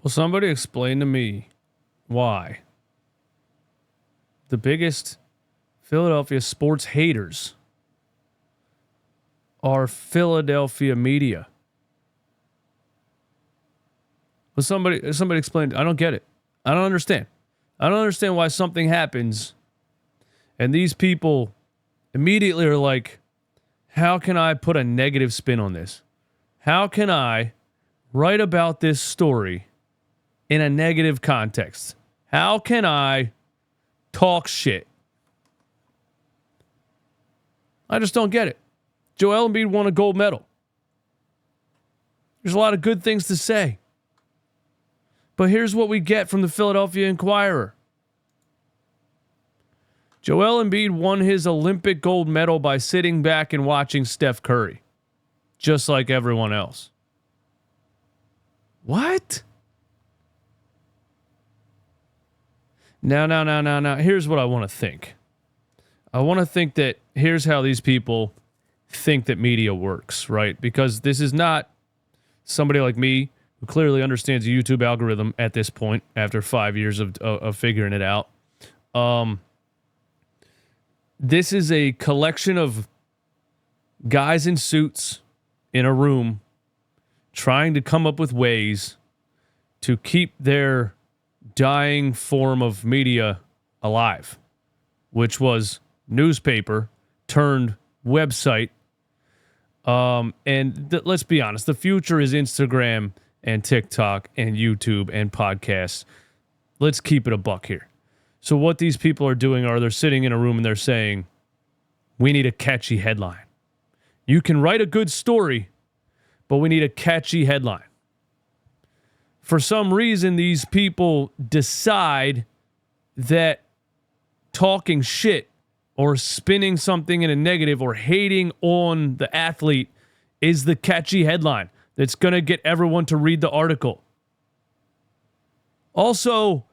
Well, somebody explain to me why the biggest Philadelphia sports haters are Philadelphia media. Well, somebody explain. I don't get it. I don't understand. I don't understand why something happens and these people immediately are like, how can I put a negative spin on this? How can I write about this story in a negative context? How can I talk shit? I just don't get it. Joel Embiid won a gold medal. There's a lot of good things to say. But here's what we get from the Philadelphia Inquirer. Joel Embiid won his Olympic gold medal by sitting back and watching Steph Curry, just like everyone else. What? Now. Here's what I want to think. I want to think that here's how these people think that media works, right? Because this is not somebody like me who clearly understands the YouTube algorithm at this point after 5 years of figuring it out. This is a collection of guys in suits in a room trying to come up with ways to keep their dying form of media alive, which was newspaper turned website. Let's be honest, the future is Instagram and TikTok and YouTube and podcasts. Let's keep it a buck here. So what these people are doing are they're sitting in a room and they're saying, we need a catchy headline. You can write a good story, but we need a catchy headline. For some reason, these people decide that talking shit or spinning something in a negative or hating on the athlete is the catchy headline that's going to get everyone to read the article. Also,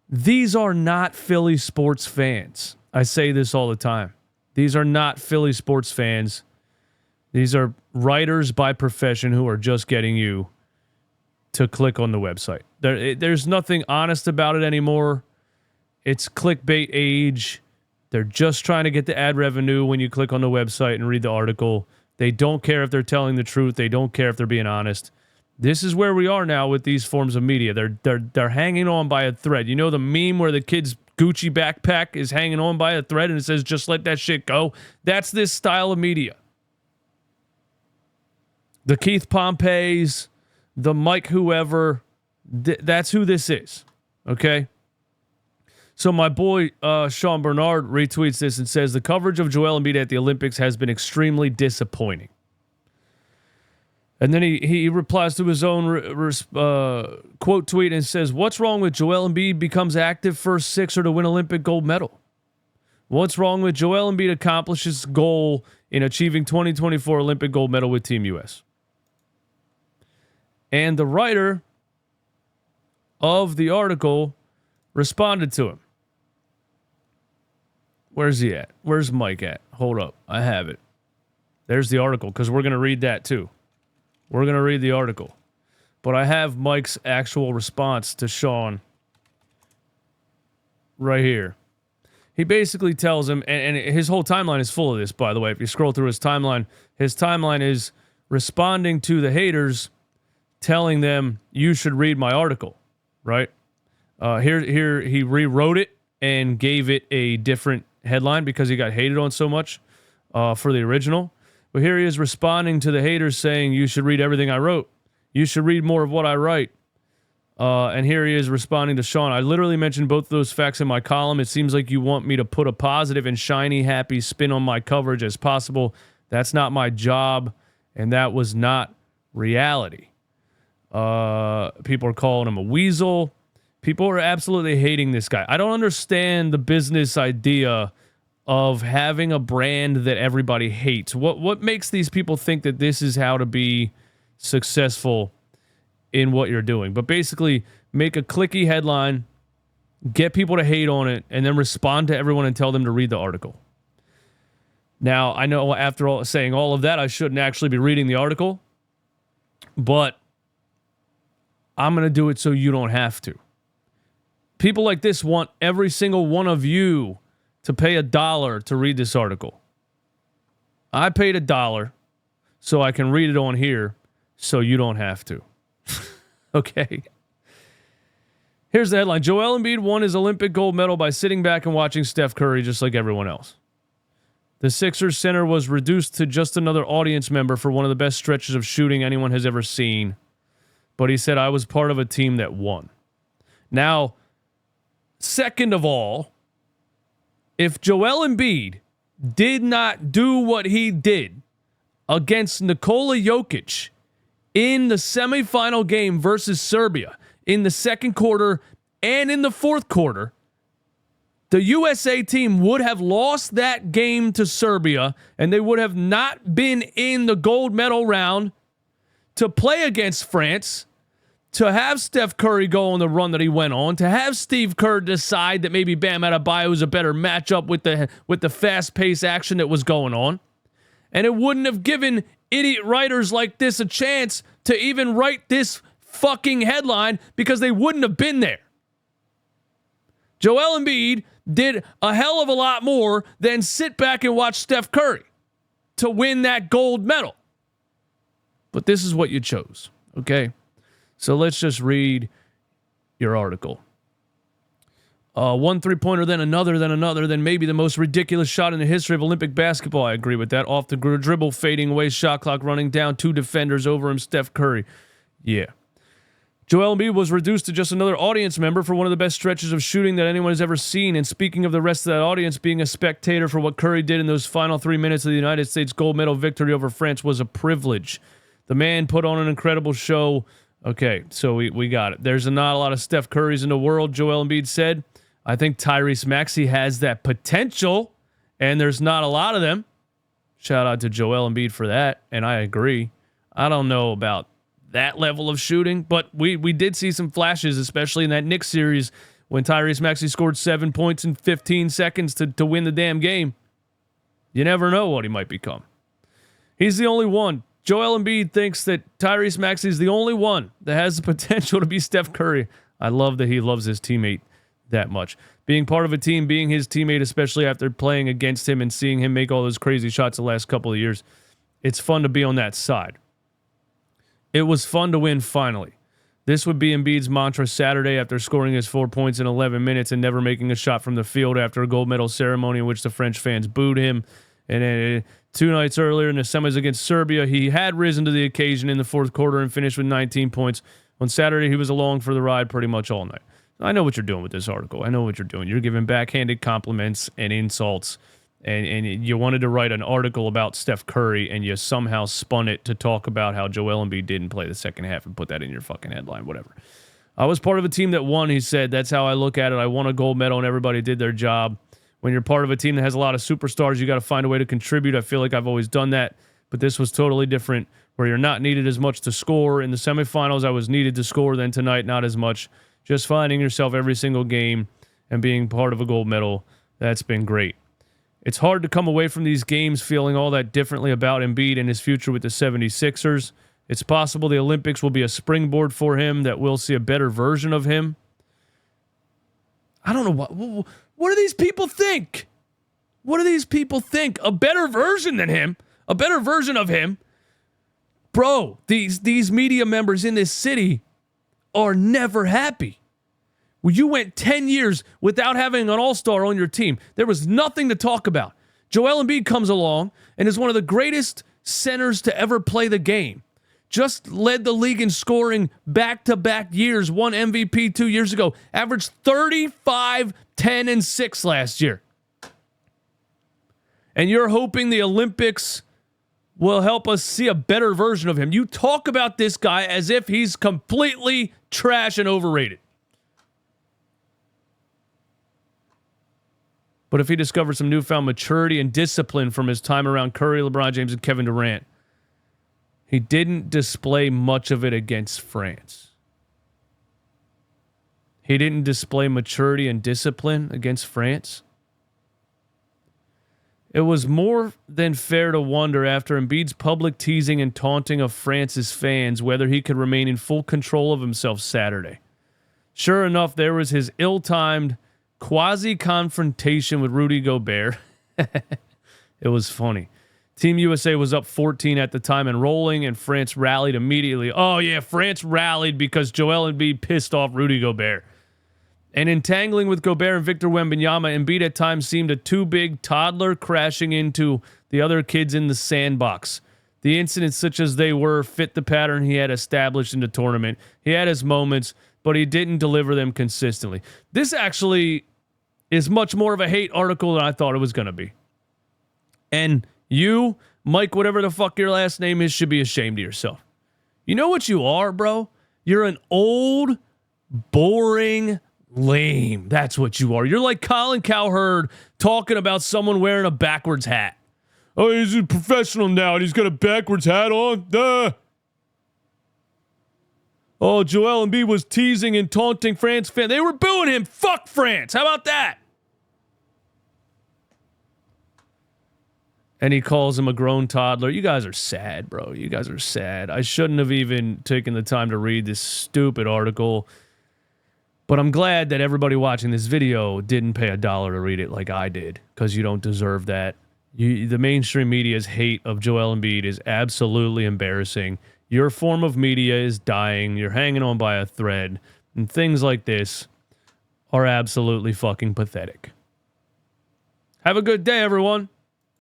these are not Philly sports fans. I say this all the time. These are not Philly sports fans. These are writers by profession who are just getting you to click on the website. There's nothing honest about it anymore. It's clickbait age. They're just trying to get the ad revenue when you click on the website and read the article. They don't care if they're telling the truth. They don't care if they're being honest. This is where we are now with these forms of media. They're hanging on by a thread. You know the meme where the kid's Gucci backpack is hanging on by a thread and it says, just let that shit go? That's this style of media. The Keith Pompeys, the Mike whoever, that's who this is, okay? So my boy Sean Bernard retweets this and says, the coverage of Joel Embiid at the Olympics has been extremely disappointing. And then he replies to his own quote tweet and says, what's wrong with Joel Embiid becomes active first sixer to win Olympic gold medal? What's wrong with Joel Embiid accomplishes goal in achieving 2024 Olympic gold medal with Team US? And the writer of the article responded to him. Where's he at? Where's Mike at? Hold up. I have it. There's the article because we're going to read that too. We're going to read the article. But I have Mike's actual response to Sean right here. He basically tells him, and his whole timeline is full of this, by the way. If you scroll through his timeline is responding to the haters, telling them, you should read my article, right? Here he rewrote it and gave it a different headline because he got hated on so much for the original. But here he is responding to the haters saying, you should read everything I wrote. You should read more of what I write. And here he is responding to Sean. I literally mentioned both of those facts in my column. It seems like you want me to put a positive and shiny, happy spin on my coverage as possible. That's not my job, and that was not reality. People are calling him a weasel. People are absolutely hating this guy. I don't understand the business idea of having a brand that everybody hates. What makes these people think that this is how to be successful in what you're doing? But basically, make a clicky headline, get people to hate on it, and then respond to everyone and tell them to read the article. Now, I know after all saying all of that, I shouldn't actually be reading the article, but I'm going to do it so you don't have to. People like this want every single one of you to pay $1 to read this article. I paid $1 so I can read it on here so you don't have to. Okay. Here's the headline. Joel Embiid won his Olympic gold medal by sitting back and watching Steph Curry just like everyone else. The Sixers center was reduced to just another audience member for one of the best stretches of shooting anyone has ever seen. But he said, I was part of a team that won. Now, second of all, if Joel Embiid did not do what he did against Nikola Jokic in the semifinal game versus Serbia in the second quarter and in the fourth quarter, the USA team would have lost that game to Serbia, and they would have not been in the gold medal round to play against France, to have Steph Curry go on the run that he went on, to have Steve Kerr decide that maybe Bam Adebayo was a better matchup with the fast-paced action that was going on. And it wouldn't have given idiot writers like this a chance to even write this fucking headline because they wouldn't have been there. Joel Embiid did a hell of a lot more than sit back and watch Steph Curry to win that gold medal. But this is what you chose, okay? So let's just read your article. One three-pointer, then another, then maybe the most ridiculous shot in the history of Olympic basketball. I agree with that. Off the dribble, fading away, shot clock running down, 2 defenders over him, Steph Curry. Yeah. Joel Embiid was reduced to just another audience member for one of the best stretches of shooting that anyone has ever seen. And speaking of the rest of that audience, being a spectator for what Curry did in those final 3 minutes of the United States gold medal victory over France was a privilege. The man put on an incredible show. Okay, so we got it. There's not a lot of Steph Currys in the world, Joel Embiid said. I think Tyrese Maxey has that potential, and there's not a lot of them. Shout out to Joel Embiid for that, and I agree. I don't know about that level of shooting, but we did see some flashes, especially in that Knicks series when Tyrese Maxey scored 7 points in 15 seconds to win the damn game. You never know what he might become. He's the only one. Joel Embiid thinks that Tyrese Maxey is the only one that has the potential to be Steph Curry. I love that he loves his teammate that much. Being part of a team, being his teammate, especially after playing against him and seeing him make all those crazy shots the last couple of years, it's fun to be on that side. It was fun to win finally. This would be Embiid's mantra Saturday after scoring his 4 points in 11 minutes and never making a shot from the field after a gold medal ceremony in which the French fans booed him. And then 2 nights earlier in the semis against Serbia, he had risen to the occasion in the fourth quarter and finished with 19 points. On Saturday, he was along for the ride pretty much all night. I know what you're doing with this article. I know what you're doing. You're giving backhanded compliments and insults, and you wanted to write an article about Steph Curry, and you somehow spun it to talk about how Joel Embiid didn't play the second half and put that in your fucking headline, whatever. I was part of a team that won, he said. That's how I look at it. I won a gold medal, and everybody did their job. When you're part of a team that has a lot of superstars, you got to find a way to contribute. I feel like I've always done that, but this was totally different, where you're not needed as much to score. In the semifinals, I was needed to score. Then tonight, not as much. Just finding yourself every single game and being part of a gold medal, that's been great. It's hard to come away from these games feeling all that differently about Embiid and his future with the 76ers. It's possible the Olympics will be a springboard for him, that we'll see a better version of him. I don't know what do these people think? What do these people think? A better version than him? A better version of him? Bro, these media members in this city are never happy. Well, you went 10 years without having an all-star on your team. There was nothing to talk about. Joel Embiid comes along and is one of the greatest centers to ever play the game. Just led the league in scoring back-to-back years, won MVP 2 years ago, averaged 35, 10, and 6 last year. And you're hoping the Olympics will help us see a better version of him. You talk about this guy as if he's completely trash and overrated. But if he discovered some newfound maturity and discipline from his time around Curry, LeBron James, and Kevin Durant, he didn't display much of it against France. He didn't display maturity and discipline against France. It was more than fair to wonder after Embiid's public teasing and taunting of France's fans whether he could remain in full control of himself Saturday. Sure enough, there was his ill-timed quasi-confrontation with Rudy Gobert. It was funny. Team USA was up 14 at the time and rolling, and France rallied immediately. Oh, yeah, France rallied because Joel Embiid pissed off Rudy Gobert. And entangling with Gobert and Victor Wembanyama, Embiid at times seemed a too big toddler crashing into the other kids in the sandbox. The incidents, such as they were, fit the pattern he had established in the tournament. He had his moments, but he didn't deliver them consistently. This actually is much more of a hate article than I thought it was going to be. And you, Mike, whatever the fuck your last name is, should be ashamed of yourself. You know what you are, bro? You're an old, boring lame. That's what you are. You're like Colin Cowherd talking about someone wearing a backwards hat. Oh, he's a professional now and he's got a backwards hat on. Duh. Oh, Joel Embiid was teasing and taunting France fans. They were booing him. Fuck France. How about that? And he calls him a grown toddler. You guys are sad, bro. You guys are sad. I shouldn't have even taken the time to read this stupid article. But I'm glad that everybody watching this video didn't pay $1 to read it like I did, because you don't deserve that. The mainstream media's hate of Joel Embiid is absolutely embarrassing. Your form of media is dying. You're hanging on by a thread. And things like this are absolutely fucking pathetic. Have a good day, everyone.